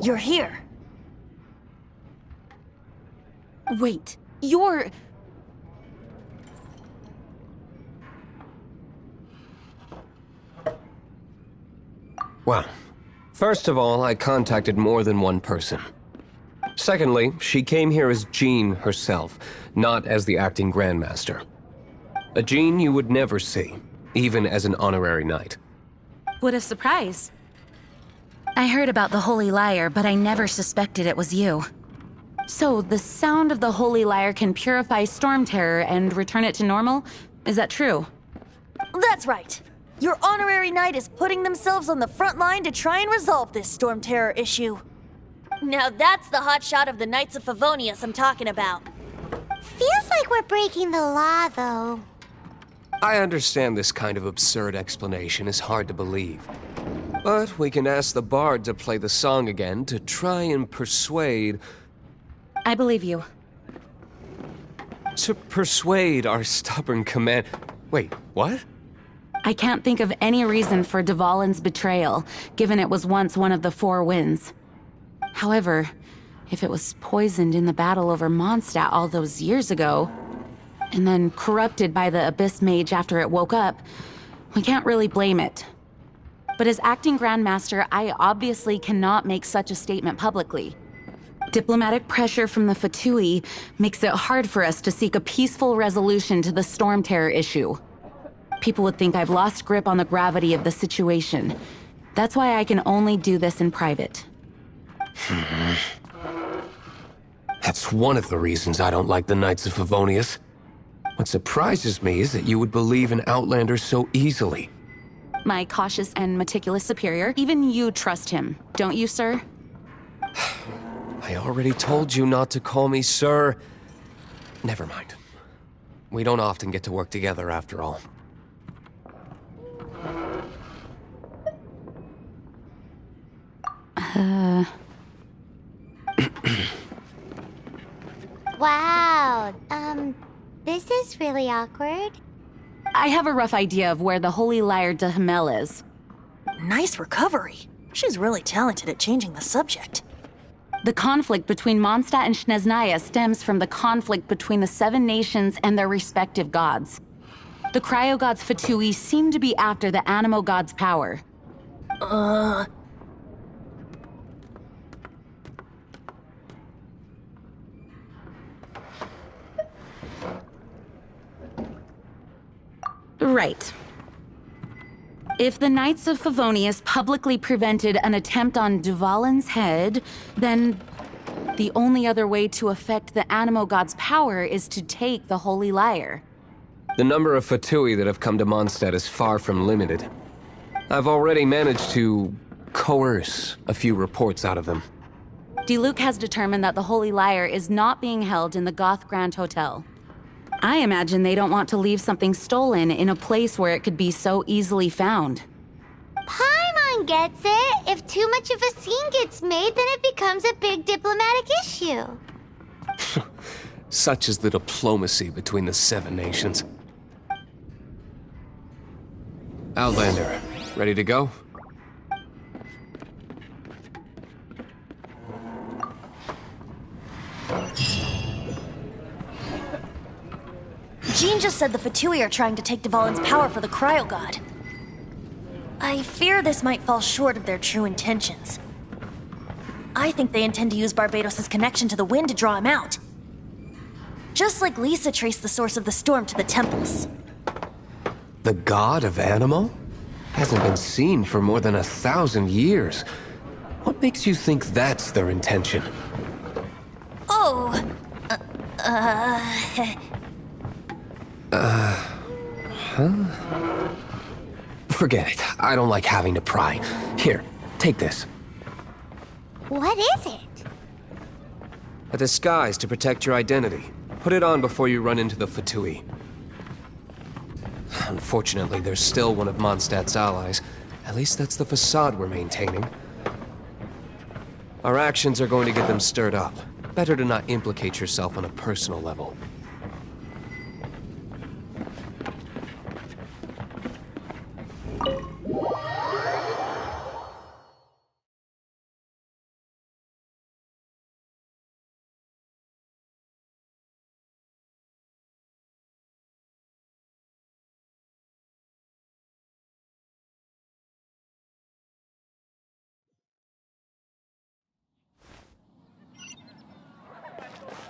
You're here. Wait, you're... Well, first of all, I contacted more than one person. Secondly, she came here as Jean herself, not as the acting Grandmaster. A Jean you would never see, even as an honorary knight. What a surprise. I heard about the Holy Lyre, but I never suspected it was you. So, the sound of the Holy Lyre can purify Storm Terror and return it to normal? Is that true? That's right. Your honorary knight is putting themselves on the front line to try and resolve this Storm Terror issue. Now that's the hotshot of the Knights of Favonius I'm talking about. Feels like we're breaking the law, though. I understand this kind of absurd explanation is hard to believe. But we can ask the bard to play the song again to try and persuade... I believe you. To persuade our stubborn command... Wait, what? I can't think of any reason for Dvalin's betrayal, given it was once one of the Four Winds. However, if it was poisoned in the battle over Mondstadt all those years ago, and then corrupted by the Abyss Mage after it woke up, we can't really blame it. But as acting Grandmaster, I obviously cannot make such a statement publicly. Diplomatic pressure from the Fatui makes it hard for us to seek a peaceful resolution to the Storm Terror issue. People would think I've lost grip on the gravity of the situation. That's why I can only do this in private. That's one of the reasons I don't like the Knights of Favonius. What surprises me is that you would believe in Outlander so easily. My cautious and meticulous superior, even you trust him, don't you, sir? I already told you not to call me sir. Never mind. We don't often get to work together after all. Wow, this is really awkward. I have a rough idea of where the Holy Lyre de Himmel is. Nice recovery. She's really talented at changing the subject. The conflict between Mondstadt and Snezhnaya stems from the conflict between the Seven Nations and their respective gods. The cryo-gods Fatui seem to be after the Animo god's power. Right. If the Knights of Favonius publicly prevented an attempt on Dvalin's head, then the only other way to affect the Animo god's power is to take the Holy Lyre. The number of Fatui that have come to Mondstadt is far from limited. I've already managed to coerce a few reports out of them. Diluc has determined that the Holy Lyre is not being held in the Goth Grand Hotel. I imagine they don't want to leave something stolen in a place where it could be so easily found. Paimon gets it. If too much of a scene gets made, then it becomes a big diplomatic issue. Such is the diplomacy between the Seven Nations. Outlander, ready to go? Jean just said the Fatui are trying to take Dvalin's power for the Cryo God. I fear this might fall short of their true intentions. I think they intend to use Barbados' connection to the wind to draw him out. Just like Lisa traced the source of the storm to the temples. The god of Animo? Hasn't been seen for more than 1,000 years. What makes you think that's their intention? Oh, Forget it. I don't like having to pry. Here, take this. What is it? A disguise to protect your identity. Put it on before you run into the Fatui. Unfortunately, there's still one of Mondstadt's allies. At least that's the facade we're maintaining. Our actions are going to get them stirred up. Better to not implicate yourself on a personal level. special